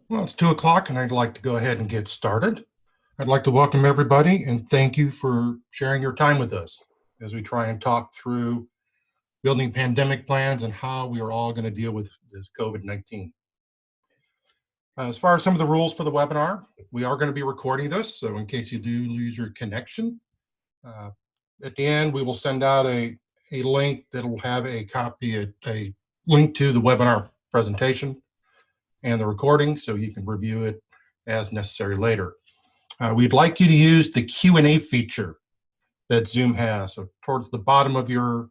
Well, it's 2 o'clock and I'd like to go ahead and get started. I'd like to welcome everybody and thank you for sharing your time with us as we try and talk through building pandemic plans and how we are all going to deal with this COVID-19. As far as some of the rules for the webinar, we are going to be recording this. So in case you do lose your connection, uh, at the end, we will send out a link that will have a copy, a link to the webinar presentation and the recording so you can review it as necessary later. We'd like you to use the Q&A feature that Zoom has. So towards the bottom of your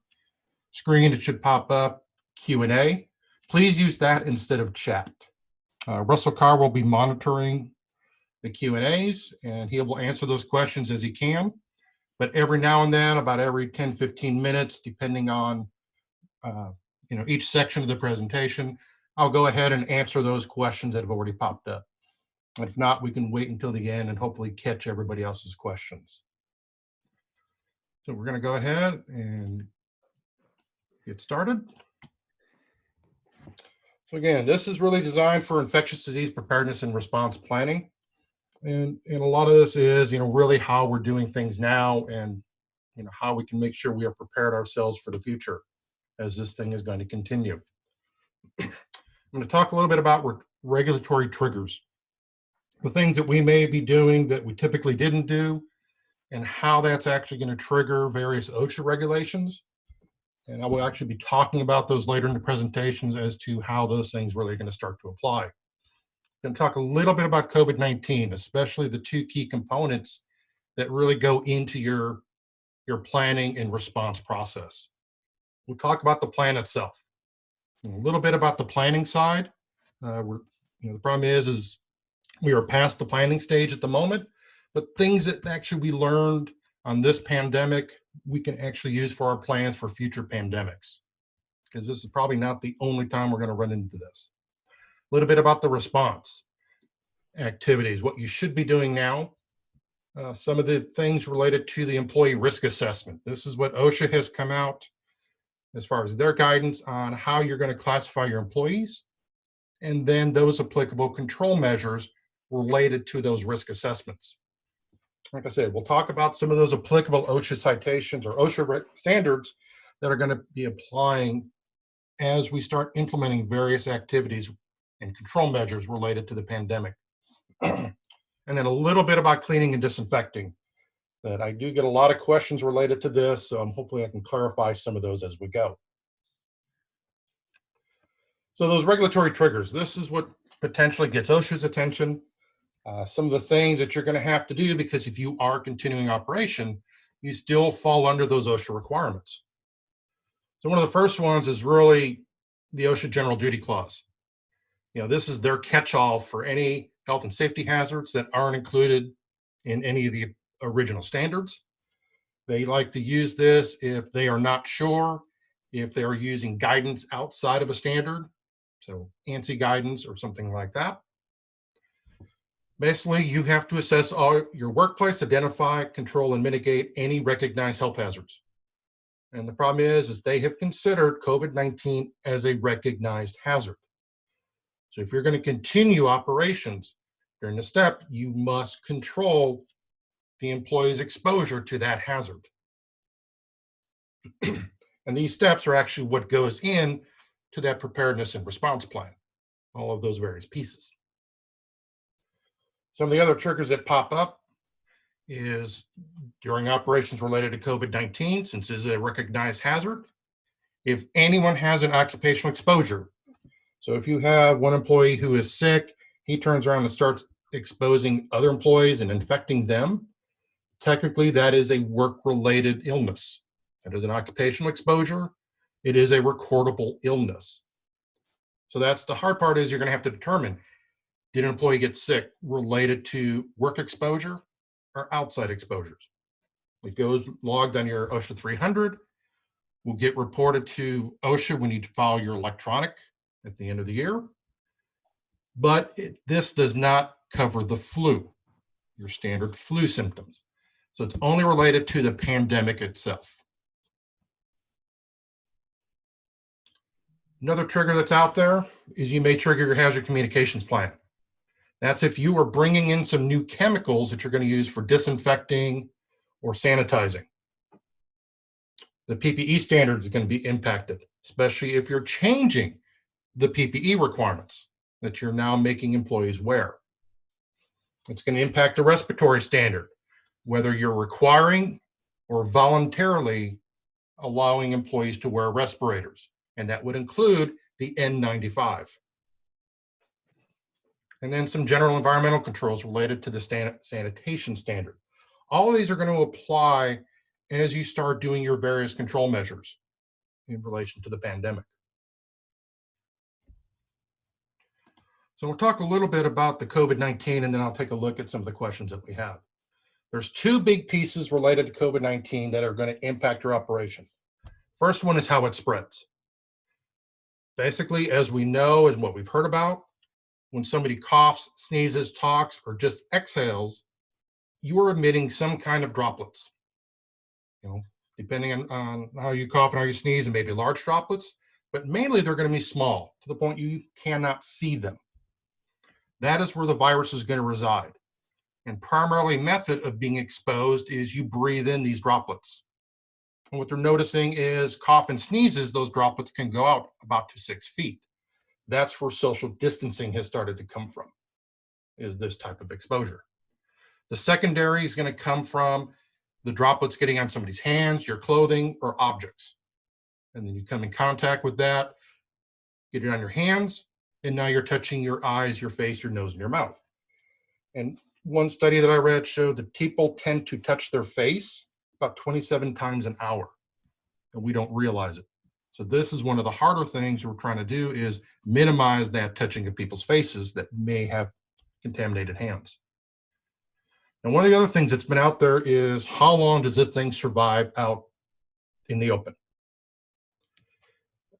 screen, it should pop up Q&A. Please use that instead of chat. Russell Carr will be monitoring the Q&As and he will answer those questions as he can. But every now and then, about every 10, 15 minutes, depending on each section of the presentation, I'll go ahead and answer those questions that have already popped up. If not, we can wait until the end and hopefully catch everybody else's questions. So we're going to go ahead and get started. So again, this is really designed for infectious disease preparedness and response planning. And a lot of this is, really how we're doing things now and, how we can make sure we are prepared ourselves for the future as this thing is going to continue. I'm going to talk a little bit about regulatory triggers, the things that we may be doing that we typically didn't do, and how that's actually going to trigger various OSHA regulations. And I will actually be talking about those later in the presentations as to how those things really are going to start to apply. I'm going to talk a little bit about COVID-19, especially the two key components that really go into your planning and response process. We'll talk about the plan itself. A little bit about the planning side. The problem is we are past the planning stage at the moment, but things that actually we learned on this pandemic, we can actually use for our plans for future pandemics, because this is probably not the only time we're going to run into this. A little bit about the response activities, what you should be doing now. Some of the things related to the employee risk assessment. This is what OSHA has come out as far as their guidance on how you're going to classify your employees, and then those applicable control measures related to those risk assessments. Like I said, we'll talk about some of those applicable OSHA citations or OSHA standards that are going to be applying as we start implementing various activities and control measures related to the pandemic. And then a little bit about cleaning and disinfecting. That I do get a lot of questions related to this, so hopefully I can clarify some of those as we go. So those regulatory triggers, this is what potentially gets OSHA's attention. Some of the things that you're going to have to do, because if you are continuing operation, you still fall under those OSHA requirements. So one of the first ones is really the OSHA General Duty Clause. This is their catch-all for any health and safety hazards that aren't included in any of the original standards. They like to use this if they are not sure, if they are using guidance outside of a standard, so ANSI guidance or something like that. Basically, you have to assess all your workplace, identify, control, and mitigate any recognized health hazards. And the problem is they have considered COVID-19 as a recognized hazard. So if you're going to continue operations during the step, you must control the employee's exposure to that hazard. And these steps are actually what goes in to that preparedness and response plan, all of those various pieces. Some of the other triggers that pop up is during operations related to COVID-19, since it is a recognized hazard, if anyone has an occupational exposure. So if you have one employee who is sick, he turns around and starts exposing other employees and infecting them, technically that is a work-related illness. That is an occupational exposure. It is a recordable illness. So that's the hard part, is you're going to have to determine, did an employee get sick related to work exposure or outside exposures? It goes logged on your OSHA 300, will get reported to OSHA when you file your electronic at the end of the year. But this does not cover the flu, your standard flu symptoms. So it's only related to the pandemic itself. Another trigger that's out there is you may trigger your hazard communications plan. That's if you are bringing in some new chemicals that you're going to use for disinfecting or sanitizing. The PPE standard is going to be impacted, especially if you're changing the PPE requirements that you're now making employees wear. It's going to impact the respiratory standard, whether you're requiring or voluntarily allowing employees to wear respirators, and that would include the N95. And then some general environmental controls related to the sanitation standard. All of these are going to apply as you start doing your various control measures in relation to the pandemic. So we'll talk a little bit about the COVID-19, and then I'll take a look at some of the questions that we have. There's two big pieces related to COVID-19 that are going to impact your operation. First one is how it spreads. Basically, as we know and what we've heard about, when somebody coughs, sneezes, talks, or just exhales, you are emitting some kind of droplets. Depending on how you cough and how you sneeze, and maybe large droplets, but mainly they're going to be small to the point you cannot see them. That is where the virus is going to reside. And primarily method of being exposed is you breathe in these droplets. And what they're noticing is cough and sneezes, those droplets can go out about to 6 feet. That's where social distancing has started to come from, is this type of exposure. The secondary is going to come from the droplets getting on somebody's hands, your clothing, or objects. And then you come in contact with that, get it on your hands, and now you're touching your eyes, your face, your nose, and your mouth. And one study that I read showed that people tend to touch their face about 27 times an hour, and we don't realize it. So this is one of the harder things we're trying to do, is minimize that touching of people's faces that may have contaminated hands. And one of the other things that's been out there is, how long does this thing survive out in the open?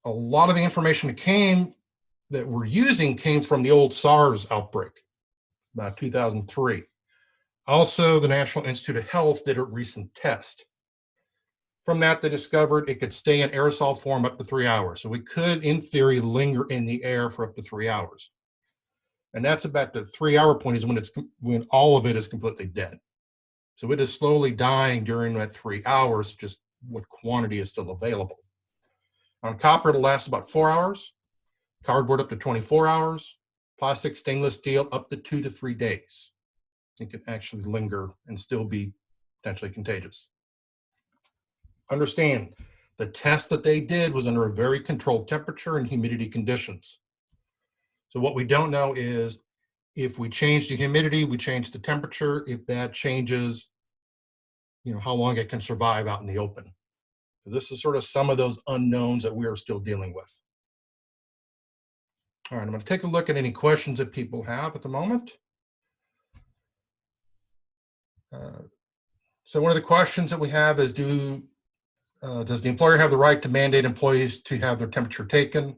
A lot of the information that we're using came from the old SARS outbreak, about 2003. Also, the National Institute of Health did a recent test. From that, they discovered it could stay in aerosol form up to 3 hours. So we could, in theory, linger in the air for up to 3 hours. And that's about the 3-hour point, is when all of it is completely dead. So it is slowly dying during that 3 hours, just what quantity is still available. On copper, it'll last about 4 hours, cardboard up to 24 hours, plastic, stainless steel up to 2 to 3 days. It can actually linger and still be potentially contagious. Understand, the test that they did was under a very controlled temperature and humidity conditions. So what we don't know is, if we change the humidity, we change the temperature, if that changes, how long it can survive out in the open. So this is sort of some of those unknowns that we are still dealing with. All right, I'm going to take a look at any questions that people have at the moment. So one of the questions that we have is, does the employer have the right to mandate employees to have their temperature taken?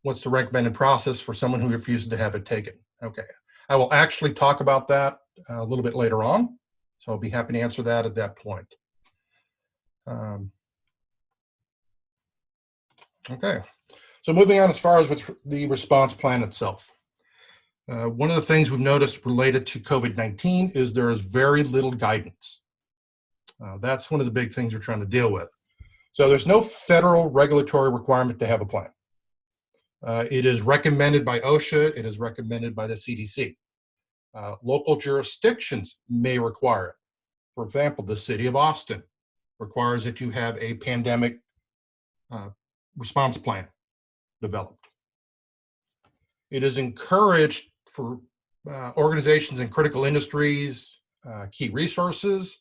What's the recommended process for someone who refuses to have it taken? Okay, I will actually talk about that a little bit later on, so I'll be happy to answer that at that point. Okay, so moving on, as far as with the response plan itself. One of the things we've noticed related to COVID-19 is there is very little guidance. That's one of the big things we're trying to deal with. So there's no federal regulatory requirement to have a plan. It is recommended by OSHA, it is recommended by the CDC. Local jurisdictions may require it. For example, the city of Austin requires that you have a pandemic response plan developed. It is encouraged for organizations in critical industries, key resources.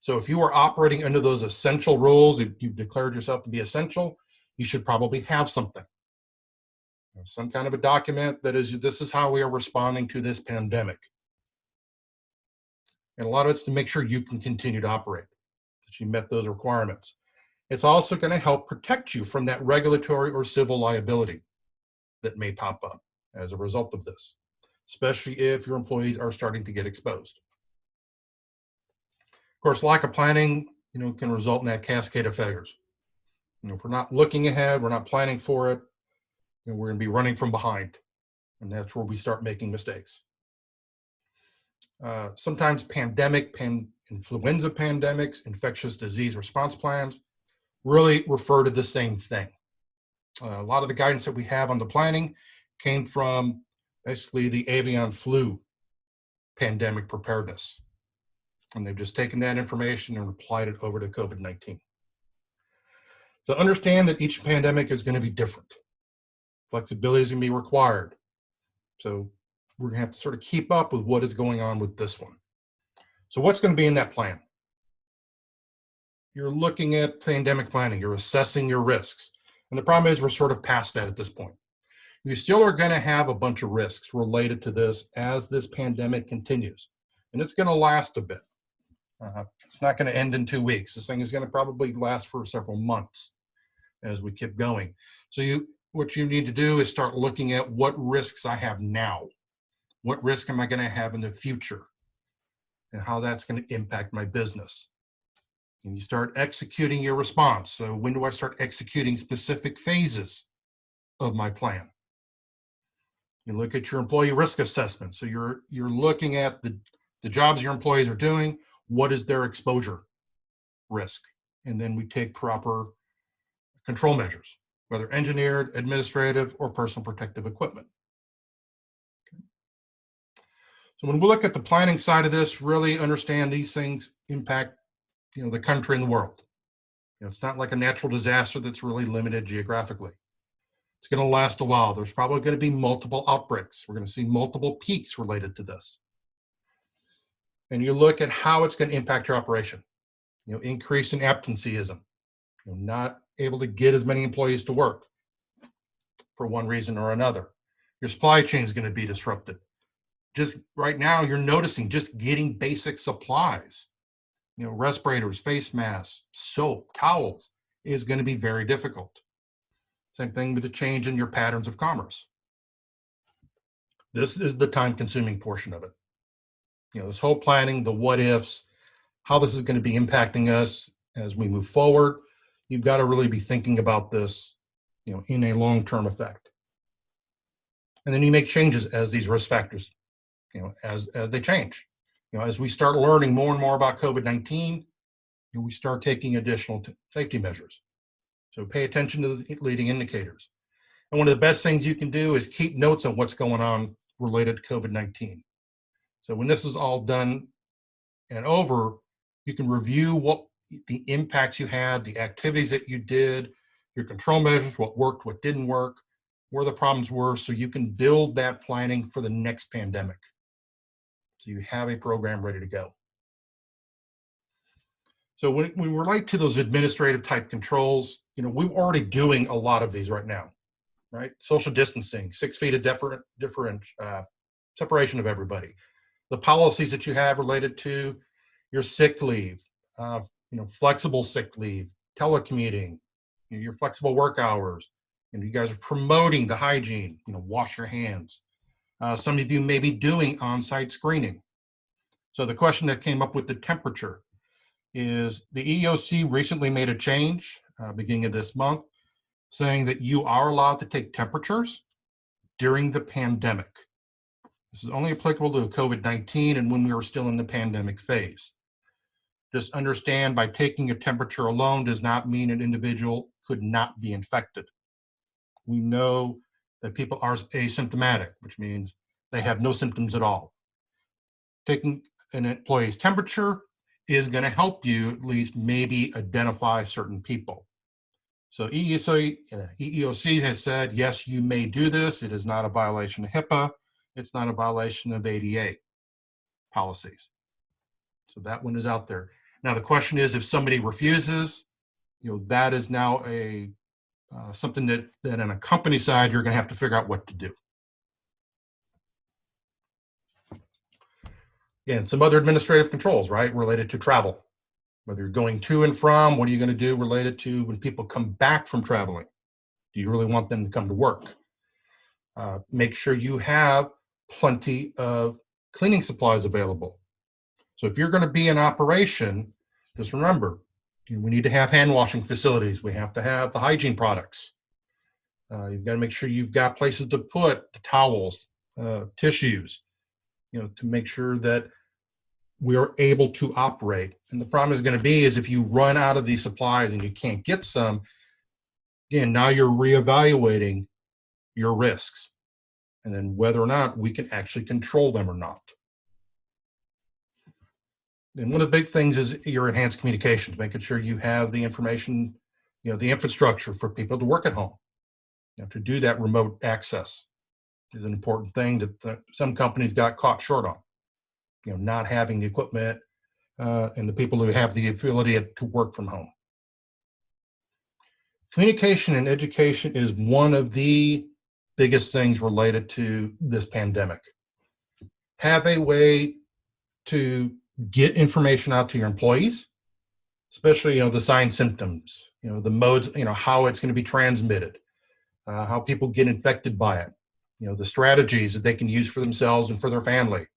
So if you are operating under those essential rules, if you've declared yourself to be essential, you should probably have something. Some kind of a document that is, this is how we are responding to this pandemic. And a lot of it's to make sure you can continue to operate, that you met those requirements. It's also going to help protect you from that regulatory or civil liability that may pop up as a result of this, especially if your employees are starting to get exposed. Of course, lack of planning, can result in that cascade of failures. If we're not looking ahead, we're not planning for it, we're going to be running from behind, and that's where we start making mistakes. Sometimes influenza pandemics, infectious disease response plans really refer to the same thing. A lot of the guidance that we have on the planning came from basically the avian flu pandemic preparedness. And they've just taken that information and applied it over to COVID-19. So understand that each pandemic is going to be different. Flexibility is going to be required. So we're going to have to sort of keep up with what is going on with this one. So what's going to be in that plan? You're looking at pandemic planning. You're assessing your risks. And the problem is we're sort of past that at this point. You still are going to have a bunch of risks related to this as this pandemic continues. And it's going to last a bit. It's not going to end in 2 weeks. This thing is going to probably last for several months as we keep going. So what you need to do is start looking at what risks I have now. What risk am I going to have in the future? And how that's going to impact my business. And you start executing your response. So when do I start executing specific phases of my plan? You look at your employee risk assessment. So you're looking at the jobs your employees are doing. What is their exposure risk? And then we take proper control measures, whether engineered, administrative, or personal protective equipment. Okay. So when we look at the planning side of this, really understand these things impact the country and the world. It's not like a natural disaster that's really limited geographically. It's going to last a while. There's probably going to be multiple outbreaks. We're going to see multiple peaks related to this. And you look at how it's going to impact your operation. Increase in absenteeism. Not able to get as many employees to work for one reason or another. Your supply chain is going to be disrupted. Just right now, you're noticing just getting basic supplies. Respirators, face masks, soap, towels is going to be very difficult. Same thing with the change in your patterns of commerce. This is the time-consuming portion of it. This whole planning, the what ifs, how this is going to be impacting us as we move forward. You've got to really be thinking about this, in a long-term effect. And then you make changes as these risk factors, as they change. As we start learning more and more about COVID-19, we start taking additional safety measures. So pay attention to the leading indicators. And one of the best things you can do is keep notes on what's going on related to COVID-19. So when this is all done and over, you can review what the impacts you had, the activities that you did, your control measures, what worked, what didn't work, where the problems were, so you can build that planning for the next pandemic. So you have a program ready to go. So when we relate to those administrative type controls, we're already doing a lot of these right now, right? Social distancing, 6 feet of different separation of everybody. The policies that you have related to your sick leave, flexible sick leave, telecommuting, your flexible work hours. You guys are promoting the hygiene, wash your hands. Some of you may be doing on-site screening. So the question that came up with the temperature is the EEOC recently made a change beginning of this month saying that you are allowed to take temperatures during the pandemic. This is only applicable to COVID-19 and when we were still in the pandemic phase. Just understand, by taking a temperature alone does not mean an individual could not be infected. We know that people are asymptomatic, which means they have no symptoms at all. Taking an employee's temperature is going to help you at least maybe identify certain people. So EEOC has said, yes, you may do this. It is not a violation of HIPAA. It's not a violation of ADA policies. So that one is out there. Now the question is, if somebody refuses, that is now a something that on a company side, you're going to have to figure out what to do. Again, some other administrative controls, right, related to travel. Whether you're going to and from, what are you going to do related to when people come back from traveling? Do you really want them to come to work? Make sure you have plenty of cleaning supplies available. So if you're going to be in operation, just remember, we need to have hand washing facilities. We have to have the hygiene products. You've got to make sure you've got places to put the towels, tissues, to make sure that we are able to operate. And the problem is going to be is if you run out of these supplies and you can't get some, again, now you're reevaluating your risks and then whether or not we can actually control them or not. And one of the big things is your enhanced communications, making sure you have the information, the infrastructure for people to work at home. To do that remote access is an important thing that some companies got caught short on. Not having the equipment and the people who have the ability to work from home. Communication and education is one of the biggest things related to this pandemic. Have a way to get information out to your employees, especially the signs, symptoms, the modes, how it's going to be transmitted, how people get infected by it, the strategies that they can use for themselves and for their family,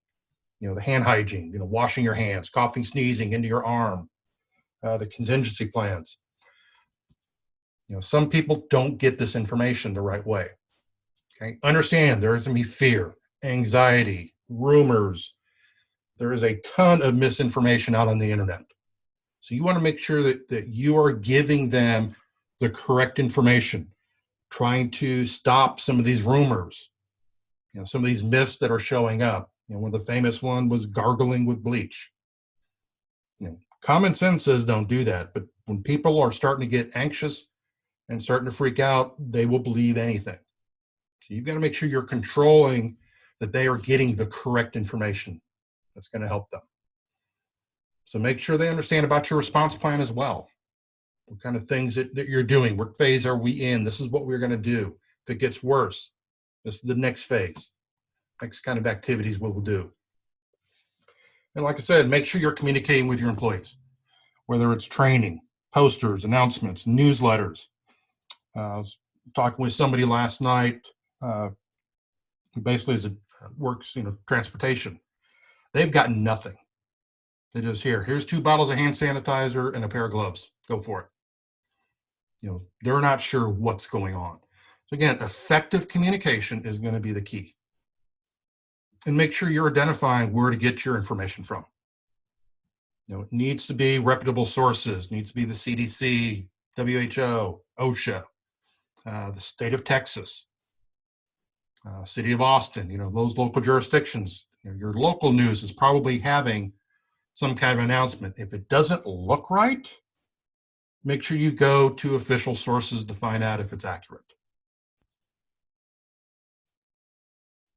the hand hygiene, washing your hands, coughing, sneezing into your arm, the contingency plans. Some people don't get this information the right way. Okay, understand there is going to be fear, anxiety, rumors. There is a ton of misinformation out on the internet. So you want to make sure that you are giving them the correct information, trying to stop some of these rumors, some of these myths that are showing up. One of the famous one was gargling with bleach. Common sense says don't do that, but when people are starting to get anxious and starting to freak out, they will believe anything. So you've got to make sure you're controlling that they are getting the correct information that's going to help them. So make sure they understand about your response plan as well. What kind of things that you're doing? What phase are we in? This is what we're going to do. If it gets worse, this is the next phase. Next kind of activities we'll do. And like I said, make sure you're communicating with your employees, whether it's training, posters, announcements, newsletters. I was talking with somebody last night who basically works, transportation. They've gotten nothing. They just here's 2 bottles of hand sanitizer and a pair of gloves. Go for it. They're not sure what's going on. So again, effective communication is going to be the key. And make sure you're identifying where to get your information from. It needs to be reputable sources, needs to be the CDC, WHO, OSHA, the state of Texas, city of Austin, those local jurisdictions. Your local news is probably having some kind of announcement. If it doesn't look right, make sure you go to official sources to find out if it's accurate.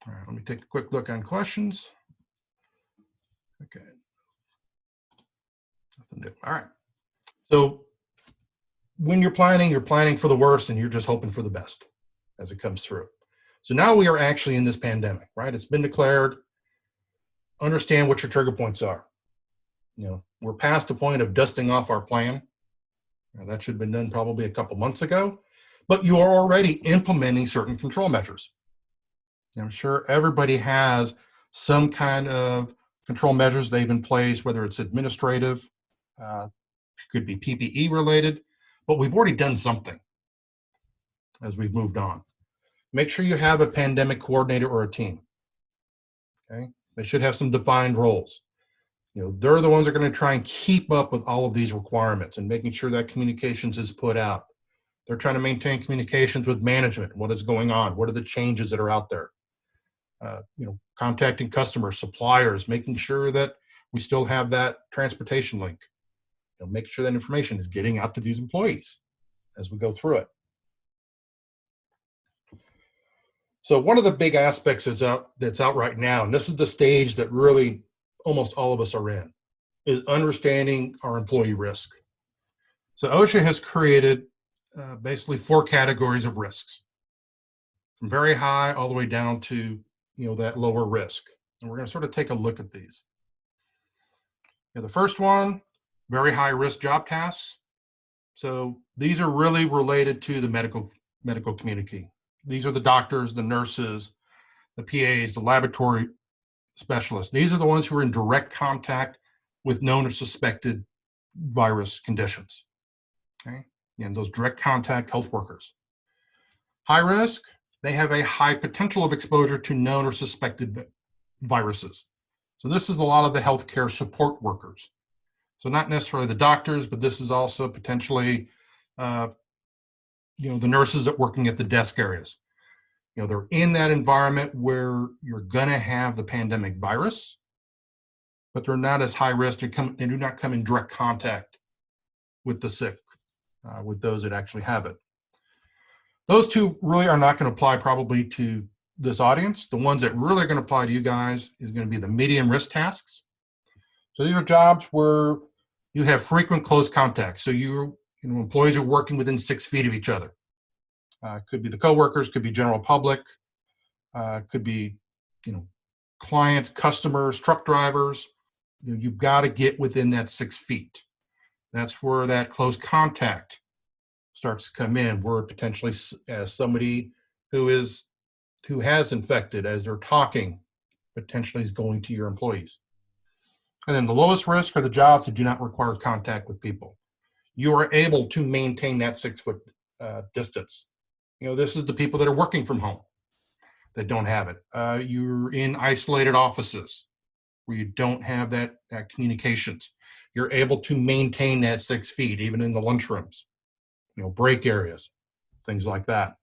All right, let me take a quick look on questions. Okay. Nothing new. All right. So when you're planning for the worst and you're just hoping for the best as it comes through. So now we are actually in this pandemic, right? It's been declared. Understand what your trigger points are. We're past the point of dusting off our plan. That should have been done probably a couple months ago, but you are already implementing certain control measures. I'm sure everybody has some kind of control measures they've in place, whether it's administrative, could be PPE related, but we've already done something as we've moved on. Make sure you have a pandemic coordinator or a team. Okay, they should have some defined roles. They're the ones that are going to try and keep up with all of these requirements and making sure that communications is put out. They're trying to maintain communications with management. What is going on? What are the changes that are out there? Contacting customers, suppliers, making sure that we still have that transportation link. Make sure that information is getting out to these employees as we go through it. So one of the big aspects that's out right now, and this is the stage that really almost all of us are in, is understanding our employee risk. So OSHA has created basically 4 categories of risks, from very high all the way down to that lower risk. And we're going to sort of take a look at these. The first one, very high risk job tasks. So these are really related to the medical community. These are the doctors, the nurses, the PAs, the laboratory specialists. These are the ones who are in direct contact with known or suspected virus conditions. Okay, and those direct contact health workers. High risk, they have a high potential of exposure to known or suspected viruses. So this is a lot of the healthcare support workers. So not necessarily the doctors, but this is also potentially, the nurses that working at the desk areas. They're in that environment where you're going to have the pandemic virus, but they're not as high risk. They do not come in direct contact with the sick, with those that actually have it. Those two really are not going to apply probably to this audience. The ones that really are going to apply to you guys is going to be the medium risk tasks. So these are jobs where you have frequent close contact. So employees are working within 6 feet of each other. Could be the coworkers, could be general public, could be, clients, customers, truck drivers. You've got to get within that 6 feet. That's where that close contact starts to come in, where potentially as somebody who has infected, as they're talking, potentially is going to your employees. And then the lowest risk are the jobs that do not require contact with people. You are able to maintain that 6 foot distance. This is the people that are working from home that don't have it. You're in isolated offices where you don't have that communications. You're able to maintain that 6 feet, even in the lunchrooms, break areas, things like that.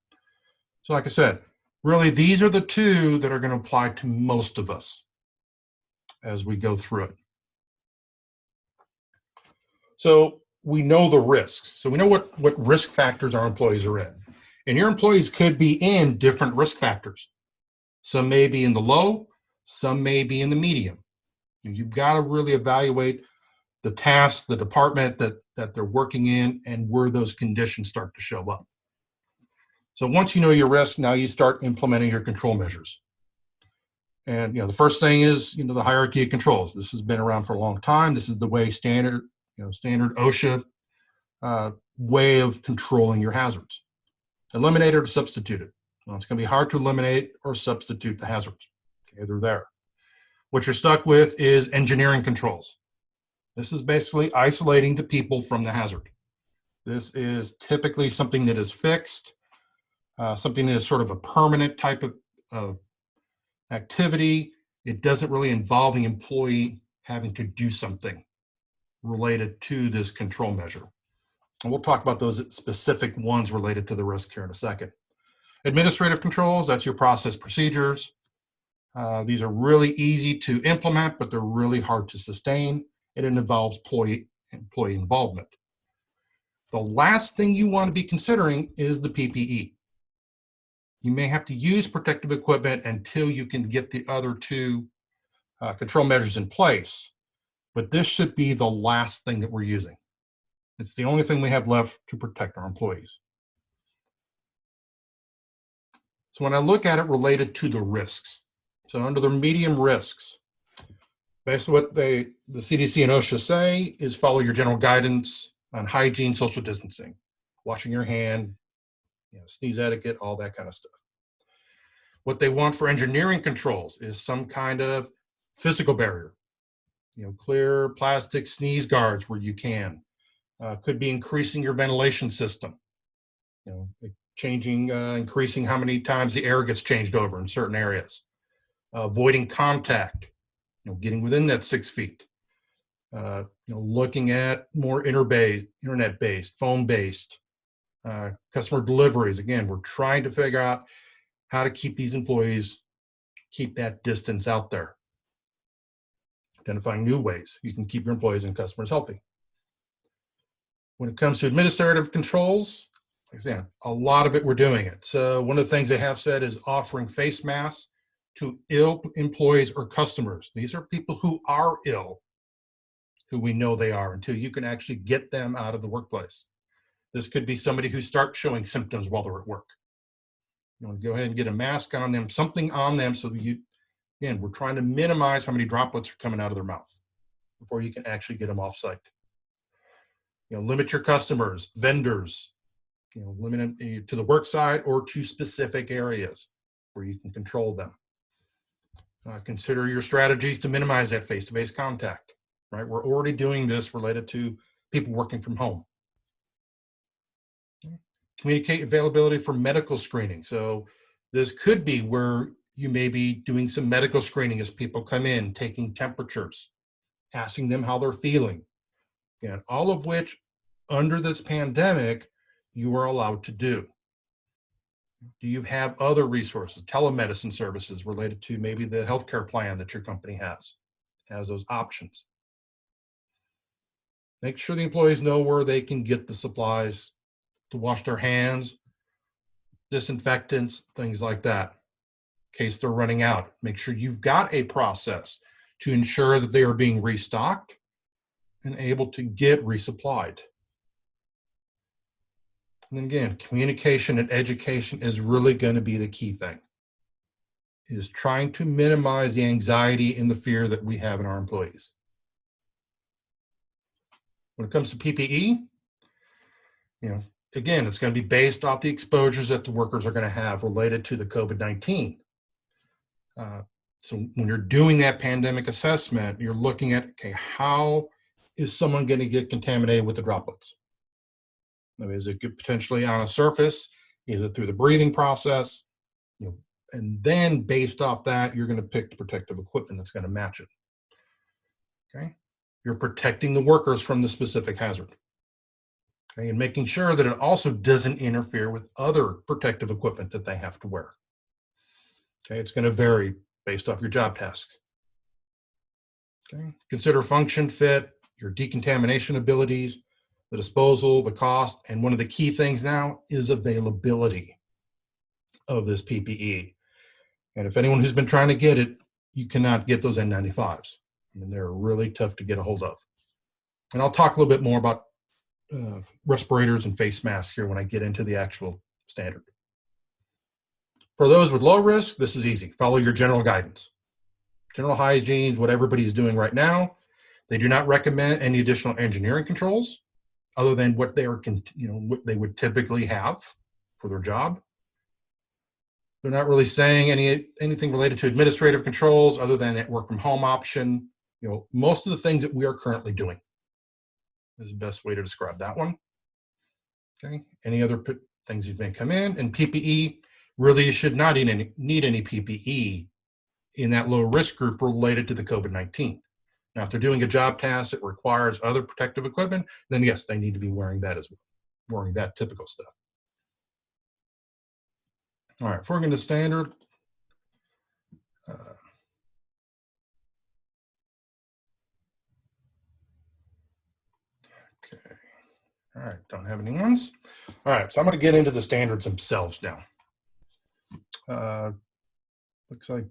So like I said, really, these are the two that are going to apply to most of us as we go through it. So we know the risks. So we know what risk factors our employees are in. And your employees could be in different risk factors. Some may be in the low, some may be in the medium. You've got to really evaluate the task, the department that they're working in, and where those conditions start to show up. So once you know your risk, now you start implementing your control measures. And the first thing is the hierarchy of controls. This has been around for a long time. This is the way standard OSHA way of controlling your hazards. Eliminate or substitute it. Well, it's going to be hard to eliminate or substitute the hazards. Okay, they're there. What you're stuck with is engineering controls. This is basically isolating the people from the hazard. This is typically something that is fixed, something that is sort of a permanent type of activity. It doesn't really involve the employee having to do something related to this control measure. And we'll talk about those specific ones related to the risk here in a second. Administrative controls, that's your process procedures. These are really easy to implement, but they're really hard to sustain, and it involves employee involvement. The last thing you want to be considering is the PPE. You may have to use protective equipment until you can get the other two control measures in place, but this should be the last thing that we're using. It's the only thing we have left to protect our employees. So when I look at it related to the risks, so under the medium risks, basically what the CDC and OSHA say is follow your general guidance on hygiene, social distancing, washing your hand, sneeze etiquette, all that kind of stuff. What they want for engineering controls is some kind of physical barrier, clear plastic sneeze guards where you can. Could be increasing your ventilation system, increasing how many times the air gets changed over in certain areas. Avoiding contact, getting within that 6 feet. Looking at more internet-based, phone-based, customer deliveries. Again, we're trying to figure out how to keep these employees, keep that distance out there. Identifying new ways you can keep your employees and customers healthy. When it comes to administrative controls, like I said, a lot of it we're doing it. So one of the things they have said is offering face masks to ill employees or customers. These are people who are ill, who we know they are, until you can actually get them out of the workplace. This could be somebody who starts showing symptoms while they're at work. You want to go ahead and get a mask on them, something on them, so that again, we're trying to minimize how many droplets are coming out of their mouth before you can actually get them off site. Limit your customers, vendors, limit it to the work site or to specific areas where you can control them. Consider your strategies to minimize that face-to-face contact, right? We're already doing this related to people working from home. Communicate availability for medical screening. So this could be where You may be doing some medical screening as people come in, taking temperatures, asking them how they're feeling. And all of which, under this pandemic, you are allowed to do. Do you have other resources, telemedicine services related to maybe the healthcare plan that your company has those options? Make sure the employees know where they can get the supplies to wash their hands, disinfectants, things like that, in case they're running out. Make sure you've got a process to ensure that they are being restocked and able to get resupplied. And then again, communication and education is really going to be the key thing, is trying to minimize the anxiety and the fear that we have in our employees. When it comes to PPE, again, it's going to be based off the exposures that the workers are going to have related to the COVID-19. So when you're doing that pandemic assessment, you're looking at, okay, how is someone going to get contaminated with the droplets? Is it potentially on a surface? Is it through the breathing process? And then based off that, you're going to pick the protective equipment that's going to match it. Okay, you're protecting the workers from the specific hazard. Okay, and making sure that it also doesn't interfere with other protective equipment that they have to wear. Okay, it's going to vary based off your job tasks. Okay, consider function, fit, your decontamination abilities, the disposal, the cost, and one of the key things now is availability of this PPE. And if anyone who's been trying to get it, you cannot get those N95s. I mean, they're really tough to get a hold of. And I'll talk a little bit more about respirators and face masks here when I get into the actual standard. For those with low risk, this is easy. Follow your general guidance. General hygiene, what everybody's doing right now. They do not recommend any additional engineering controls other than what they are, what they would typically have for their job. They're not really saying anything related to administrative controls other than that work from home option. Most of the things that we are currently doing is the best way to describe that one. Okay. Any other things that may come in, and PPE, really you should not need any PPE in that low risk group related to the COVID-19. Now, if they're doing a job task that requires other protective equipment, then yes, they need to be wearing that as well, wearing that typical stuff. All right, before we get into standard, okay. All right, don't have any ones. All right, so I'm going to get into the standards themselves now. Looks like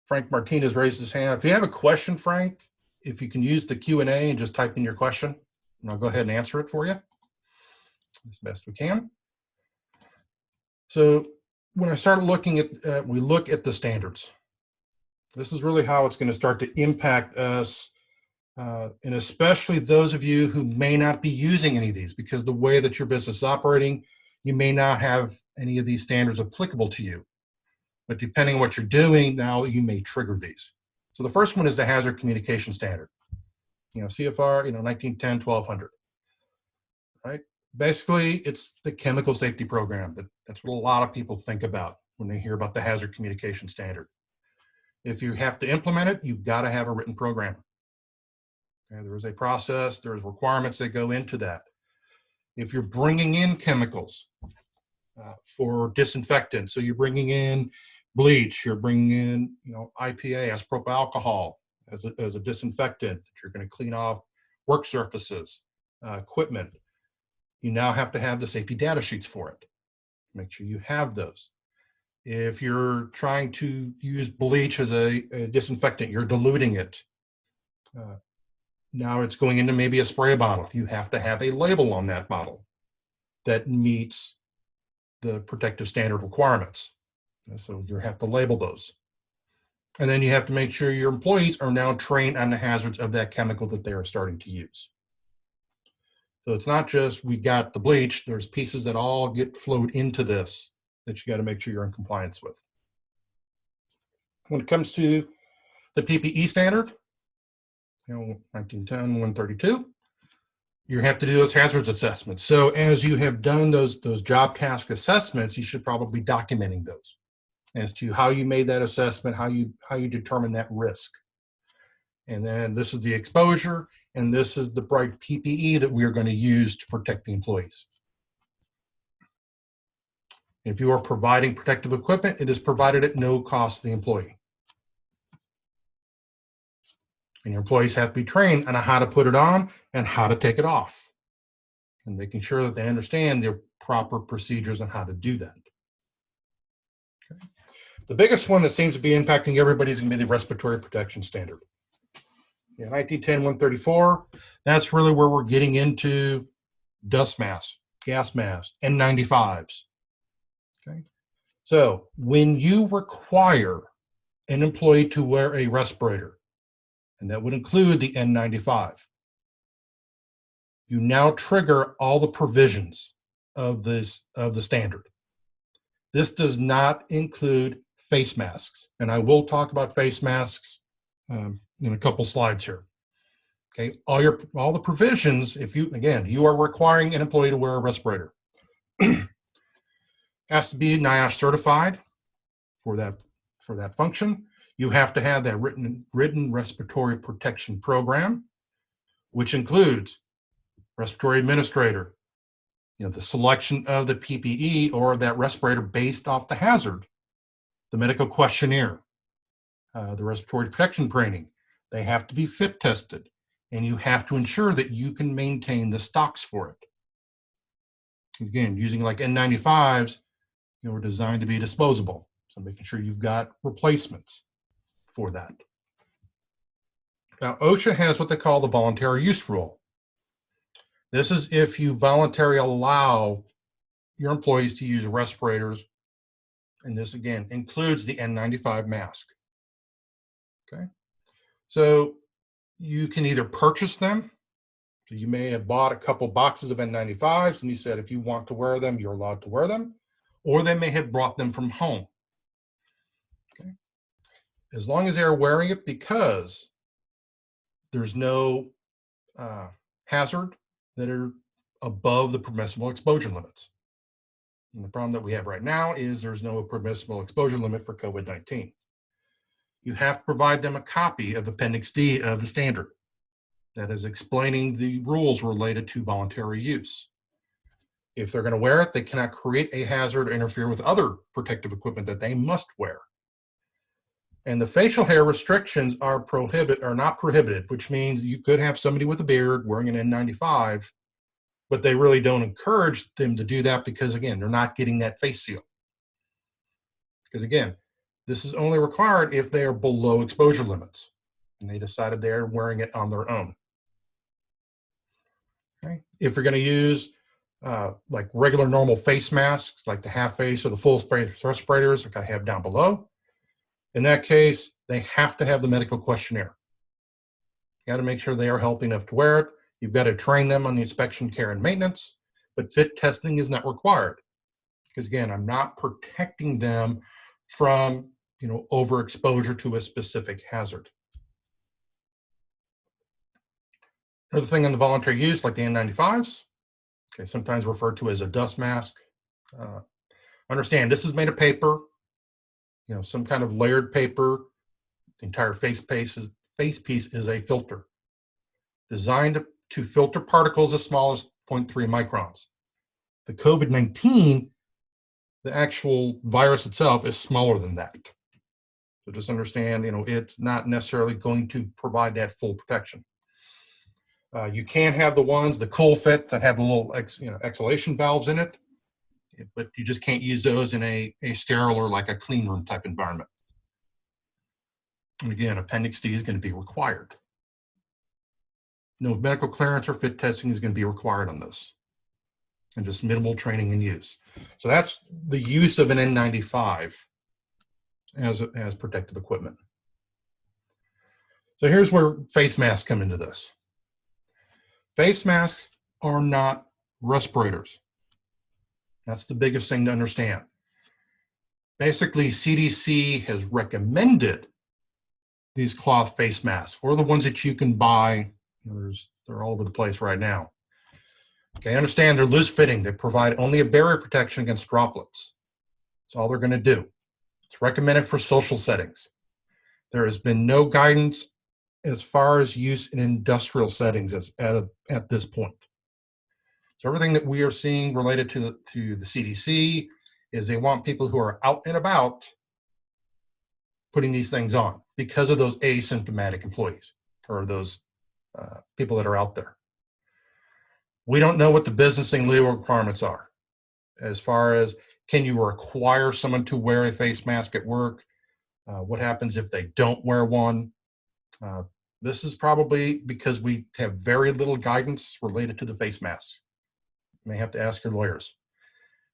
Frank Martinez raised his hand. If you have a question, Frank, if you can use the Q&A and just type in your question, and I'll go ahead and answer it for you as best we can. So when I started looking at, we look at the standards. This is really how it's going to start to impact us, and especially those of you who may not be using any of these, because the way that your business is operating, you may not have any of these standards applicable to you. But depending on what you're doing, now you may trigger these. So the first one is the Hazard Communication Standard. CFR, 1910-1200. Right? Basically, it's the chemical safety program. That's what a lot of people think about when they hear about the Hazard Communication Standard. If you have to implement it, you've got to have a written program. Okay, there is a process, there's requirements that go into that. If you're bringing in chemicals for disinfectant, so you're bringing in bleach, you're bringing in, IPA, isopropyl alcohol as a disinfectant that you're going to clean off work surfaces, equipment. You now have to have the safety data sheets for it. Make sure you have those. If you're trying to use bleach as a disinfectant, you're diluting it. Now it's going into maybe a spray bottle. You have to have a label on that bottle that meets the protective standard requirements. So you have to label those. And then you have to make sure your employees are now trained on the hazards of that chemical that they are starting to use. So it's not just we got the bleach, there's pieces that all get flowed into this that you got to make sure you're in compliance with. When it comes to the PPE standard, 1910-132, you have to do those hazards assessments. So as you have done those job task assessments, you should probably be documenting those. as to how you made that assessment, how you determine that risk. And then this is the exposure, and this is the bright PPE that we are going to use to protect the employees. If you are providing protective equipment, it is provided at no cost to the employee. And your employees have to be trained on how to put it on and how to take it off, and making sure that they understand their proper procedures on how to do that. Okay. The biggest one that seems to be impacting everybody is going to be the Respiratory Protection Standard. 1910-134, that's really where we're getting into dust masks, gas masks, N95s. Okay. So when you require an employee to wear a respirator, and that would include the N95, you now trigger all the provisions of the standard. This does not include face masks, and I will talk about face masks in a couple slides here. Okay, all the provisions. If you are requiring an employee to wear a respirator, has to be NIOSH certified for that function. You have to have that written respiratory protection program, which includes respiratory administrator, the selection of the PPE or that respirator based off the hazard, the medical questionnaire, the respiratory protection training. They have to be fit tested, and you have to ensure that you can maintain the stocks for it. Again, using like N95s, are designed to be disposable. So making sure you've got replacements for that. Now, OSHA has what they call the voluntary use rule. This is if you voluntarily allow your employees to use respirators, and this again includes the N95 mask. Okay, so you can either purchase them. So you may have bought a couple boxes of N95s, and you said if you want to wear them, you're allowed to wear them, or they may have brought them from home. Okay, as long as they're wearing it, because there's no hazard that are above the permissible exposure limits. And the problem that we have right now is there's no permissible exposure limit for COVID-19. You have to provide them a copy of Appendix D of the standard that is explaining the rules related to voluntary use. If they're going to wear it, they cannot create a hazard or interfere with other protective equipment that they must wear. And the facial hair restrictions are not prohibited, which means you could have somebody with a beard wearing an N95, but they really don't encourage them to do that because, again, they're not getting that face seal. Because, again, this is only required if they are below exposure limits and they decided they're wearing it on their own. Okay. If you're going to use like regular normal face masks, like the half face or the full face respirators, like I have down below, in that case, they have to have the medical questionnaire. You got to make sure they are healthy enough to wear it. You've got to train them on the inspection, care, and maintenance, but fit testing is not required. Because again, I'm not protecting them from, overexposure to a specific hazard. Another thing on the voluntary use, like the N95s, okay, sometimes referred to as a dust mask. Understand, this is made of paper, some kind of layered paper. The entire face piece is a filter designed to filter particles as small as 0.3 microns. The COVID-19, the actual virus itself, is smaller than that. So just understand, it's not necessarily going to provide that full protection. You can have the cool fit that have the little exhalation valves in it, but you just can't use those in a sterile or like a clean room type environment. And again, Appendix D is going to be required. No medical clearance or fit testing is going to be required on this, and just minimal training and use. So that's the use of an N95 as protective equipment. So here's where face masks come into this. Face masks are not respirators. That's the biggest thing to understand. Basically, CDC has recommended these cloth face masks, or the ones that you can buy. They're all over the place right now. Okay, understand they're loose fitting. They provide only a barrier protection against droplets. That's all they're going to do. It's recommended for social settings. There has been no guidance as far as use in industrial settings at this point. So everything that we are seeing related to the CDC is they want people who are out and about putting these things on because of those asymptomatic employees or those people that are out there. We don't know what the business and legal requirements are as far as, can you require someone to wear a face mask at work? What happens if they don't wear one? This is probably because we have very little guidance related to the face mask. You may have to ask your lawyers.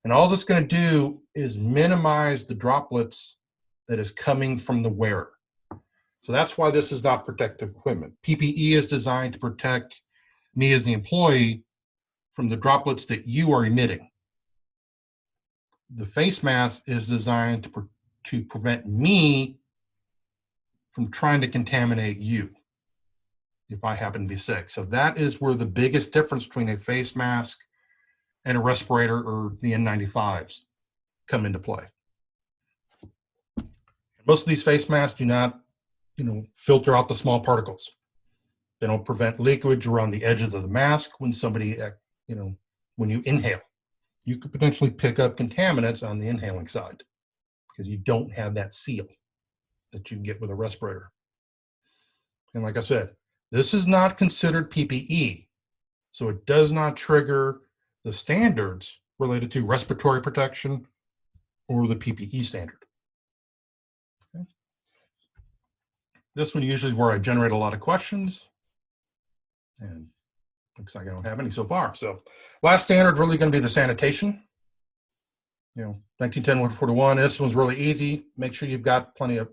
And all it's going to do is minimize the droplets that is coming from the wearer. So that's why this is not protective equipment. PPE is designed to protect me as the employee from the droplets that you are emitting. The face mask is designed to prevent me from trying to contaminate you if I happen to be sick. So that is where the biggest difference between a face mask and a respirator or the N95s come into play. Most of these face masks do not, filter out the small particles. They don't prevent leakage around the edges of the mask when somebody, when you inhale. You could potentially pick up contaminants on the inhaling side because you don't have that seal that you get with a respirator. And like I said, this is not considered PPE, so it does not trigger the standards related to respiratory protection or the PPE standard. Okay. This one usually is where I generate a lot of questions, and looks like I don't have any so far. So last standard really going to be the sanitation. 1910-141, this one's really easy. Make sure you've got plenty of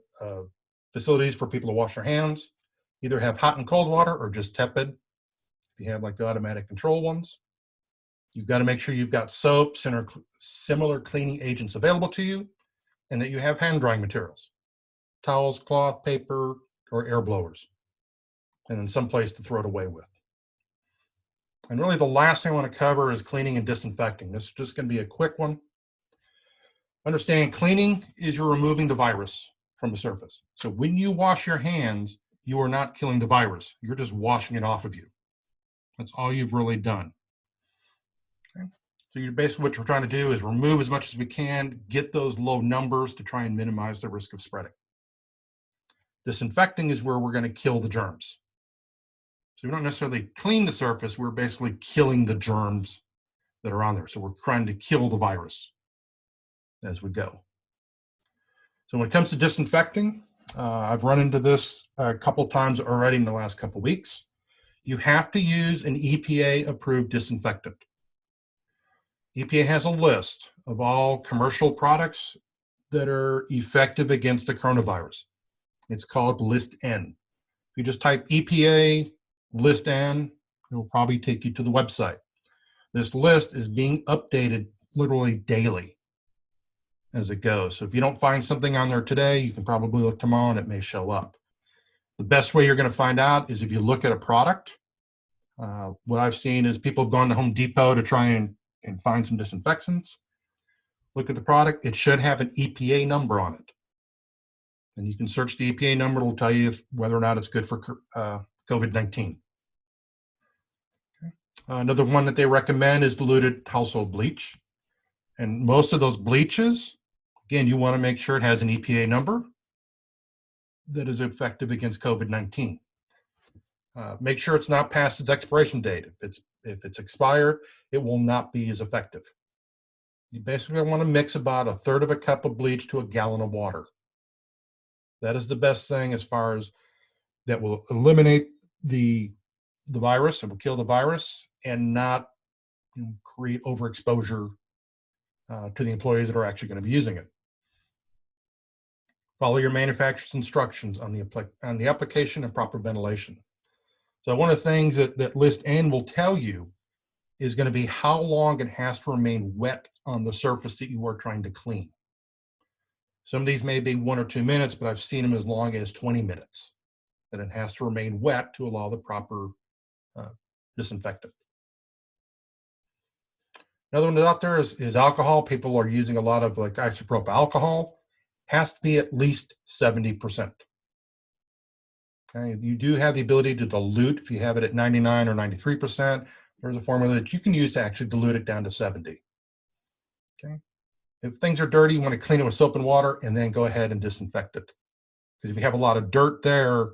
facilities for people to wash their hands. Either have hot and cold water or just tepid. If you have like the automatic control ones, you've got to make sure you've got soaps and similar cleaning agents available to you, and that you have hand drying materials, towels, cloth, paper, or air blowers, and then some place to throw it away with. And really the last thing I want to cover is cleaning and disinfecting. This is just going to be a quick one. Understand, cleaning is you're removing the virus from the surface. So when you wash your hands, you are not killing the virus. You're just washing it off of you. That's all you've really done. Okay. So you're basically, what you're trying to do is remove as much as we can, get those low numbers to try and minimize the risk of spreading. Disinfecting is where we're going to kill the germs. So we don't necessarily clean the surface, we're basically killing the germs that are on there. So we're trying to kill the virus as we go. So when it comes to disinfecting, I've run into this a couple times already in the last couple weeks. You have to use an EPA-approved disinfectant. EPA has a list of all commercial products that are effective against the coronavirus. It's called List N. If you just type EPA List N, it will probably take you to the website. This list is being updated literally daily as it goes. So if you don't find something on there today, you can probably look tomorrow and it may show up. The best way you're going to find out is if you look at a product. What I've seen is people have gone to Home Depot to try and find some disinfectants. Look at the product. It should have an EPA number on it. And you can search the EPA number. It will tell you whether or not it's good for COVID-19. Okay. Another one that they recommend is diluted household bleach. And most of those bleaches, again, you want to make sure it has an EPA number that is effective against COVID-19. Make sure it's not past its expiration date. If it's expired, it will not be as effective. You basically want to mix about 1/3 of a cup of bleach to a gallon of water. That is the best thing as far as that will eliminate the virus, it will kill the virus and not create overexposure to the employees that are actually going to be using it. Follow your manufacturer's instructions on the application and proper ventilation. So one of the things that List N will tell you is going to be how long it has to remain wet on the surface that you are trying to clean. Some of these may be 1 or 2 minutes, but I've seen them as long as 20 minutes, that it has to remain wet to allow the proper disinfectant. Another one out there is alcohol. People are using a lot of like isopropyl alcohol. has to be at least 70%. Okay, you do have the ability to dilute if you have it at 99 or 93%. There's a formula that you can use to actually dilute it down to 70. Okay, if things are dirty, you want to clean it with soap and water and then go ahead and disinfect it. Because if you have a lot of dirt there,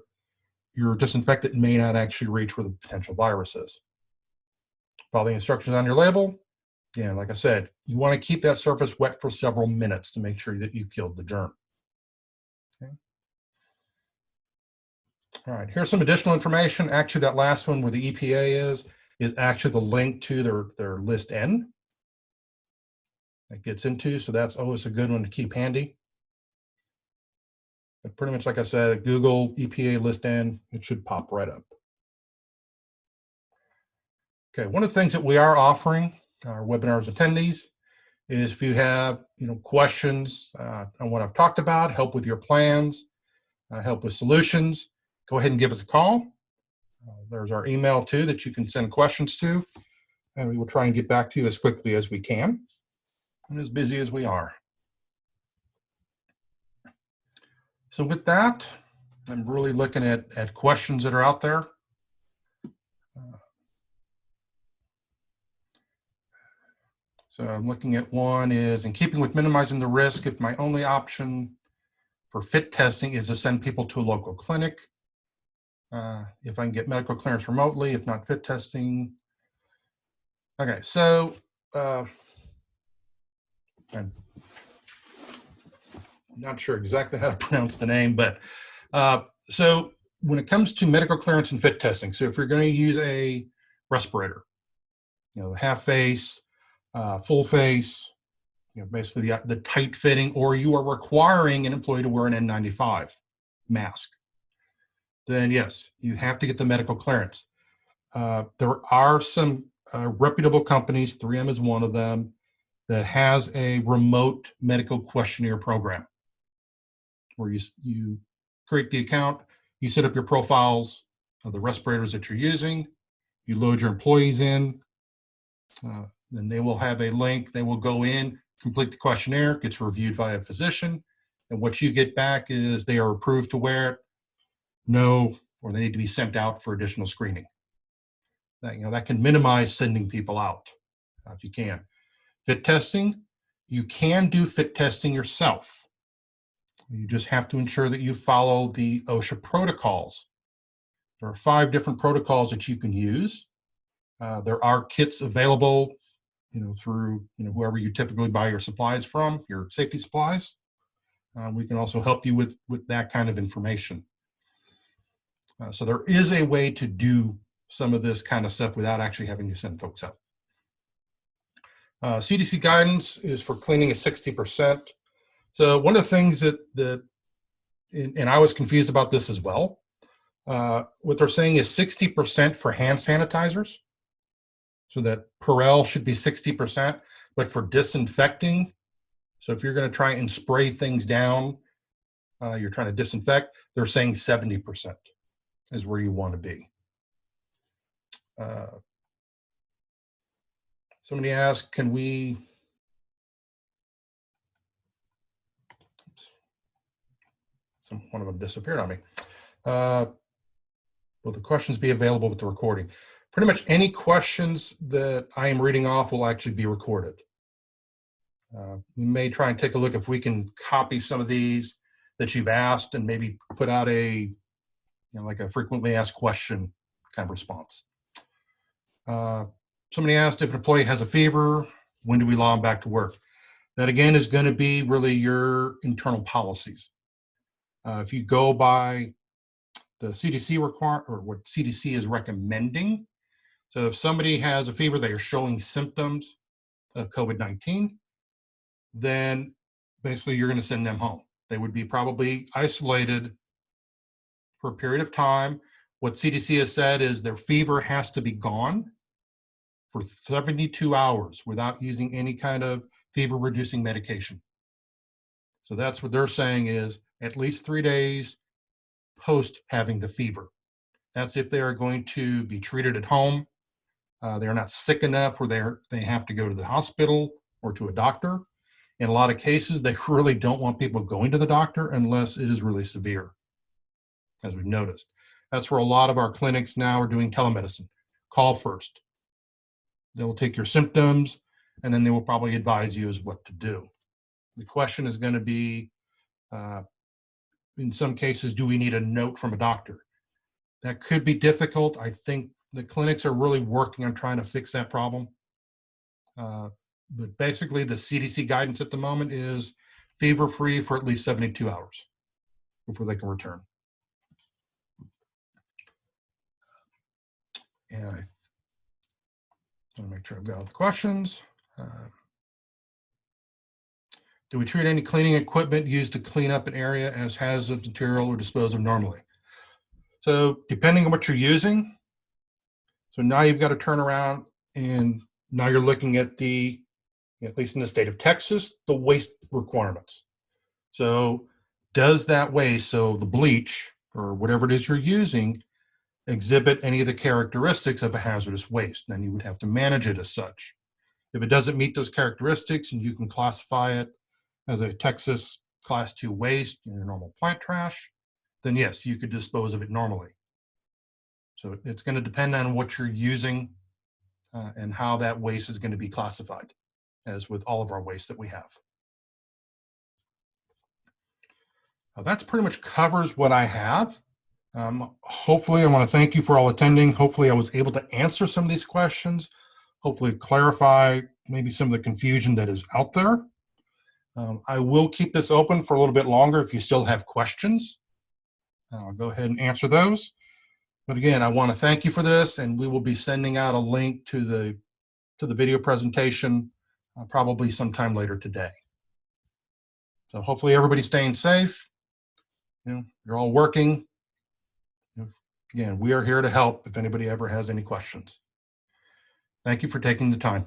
your disinfectant may not actually reach where the potential virus is. Follow the instructions on your label. Yeah, like I said, you want to keep that surface wet for several minutes to make sure that you killed the germ. Okay. All right, here's some additional information. Actually, that last one where the EPA is actually the link to their list N that gets into. So that's always a good one to keep handy. But pretty much like I said, Google EPA list N, it should pop right up. Okay, one of the things that we are offering our webinars attendees is if you have questions on what I've talked about, help with your plans, help with solutions, go ahead and give us a call. There's our email too that you can send questions to, and we will try and get back to you as quickly as we can and as busy as we are. So with that, I'm really looking at questions that are out there. So I'm looking at one is, in keeping with minimizing the risk, if my only option for fit testing is to send people to a local clinic, if I can get medical clearance remotely, if not fit testing. Okay, so I'm not sure exactly how to pronounce the name, but so when it comes to medical clearance and fit testing, so if you're going to use a respirator, half face, full face, basically the tight fitting, or you are requiring an employee to wear an N95 mask, then yes, you have to get the medical clearance. There are some reputable companies, 3M is one of them, that has a remote medical questionnaire program where you create the account, you set up your profiles of the respirators that you're using, you load your employees in, then they will have a link, they will go in, complete the questionnaire, gets reviewed by a physician, and what you get back is they are approved to wear it, no, or they need to be sent out for additional screening. That can minimize sending people out if you can. Fit testing, you can do fit testing yourself. You just have to ensure that you follow the OSHA protocols. There are 5 different protocols that you can use. There are kits available, through whoever you typically buy your supplies from, your safety supplies. We can also help you with that kind of information. So there is a way to do some of this kind of stuff without actually having to send folks out. CDC guidance is for cleaning is 60%. So one of the things and I was confused about this as well. What they're saying is 60% for hand sanitizers. So that Perel should be 60%, but for disinfecting, so if you're going to try and spray things down, you're trying to disinfect, they're saying 70% is where you want to be. Somebody asked, can we, one of them disappeared on me. Will the questions be available with the recording? Pretty much any questions that I am reading off will actually be recorded. We may try and take a look if we can copy some of these that you've asked and maybe put out like a frequently asked question kind of response. Somebody asked if an employee has a fever, when do we allow them back to work? That again is going to be really your internal policies. If you go by the CDC or what CDC is recommending, so if somebody has a fever, they are showing symptoms of COVID-19, then basically you're going to send them home. They would be probably isolated for a period of time. What CDC has said is their fever has to be gone for 72 hours without using any kind of fever-reducing medication. So that's what they're saying is at least 3 days post having the fever. That's if they are going to be treated at home. They're not sick enough where they have to go to the hospital or to a doctor. In a lot of cases, they really don't want people going to the doctor unless it is really severe, as we've noticed. That's where a lot of our clinics now are doing telemedicine. Call first. They will take your symptoms, and then they will probably advise you as what to do. The question is going to be, in some cases, do we need a note from a doctor? That could be difficult. I think the clinics are really working on trying to fix that problem. But basically, the CDC guidance at the moment is fever-free for at least 72 hours before they can return. And I want to make sure I've got all the questions. Do we treat any cleaning equipment used to clean up an area as hazardous material or dispose of normally? So depending on what you're using, so now you've got to turn around and now you're looking at the, at least in the state of Texas, the waste requirements. So does that waste, so the bleach or whatever it is you're using, exhibit any of the characteristics of a hazardous waste? Then you would have to manage it as such. If it doesn't meet those characteristics and you can classify it as a Texas Class 2 waste in your normal plant trash, then yes, you could dispose of it normally. So it's going to depend on what you're using and how that waste is going to be classified, as with all of our waste that we have. That's pretty much covers what I have. Hopefully, I want to thank you for all attending. Hopefully, I was able to answer some of these questions, hopefully clarify maybe some of the confusion that is out there. I will keep this open for a little bit longer if you still have questions. I'll go ahead and answer those. But again, I want to thank you for this, and we will be sending out a link to the video presentation probably sometime later today. So hopefully everybody's staying safe. You're all working. Again, we are here to help if anybody ever has any questions. Thank you for taking the time.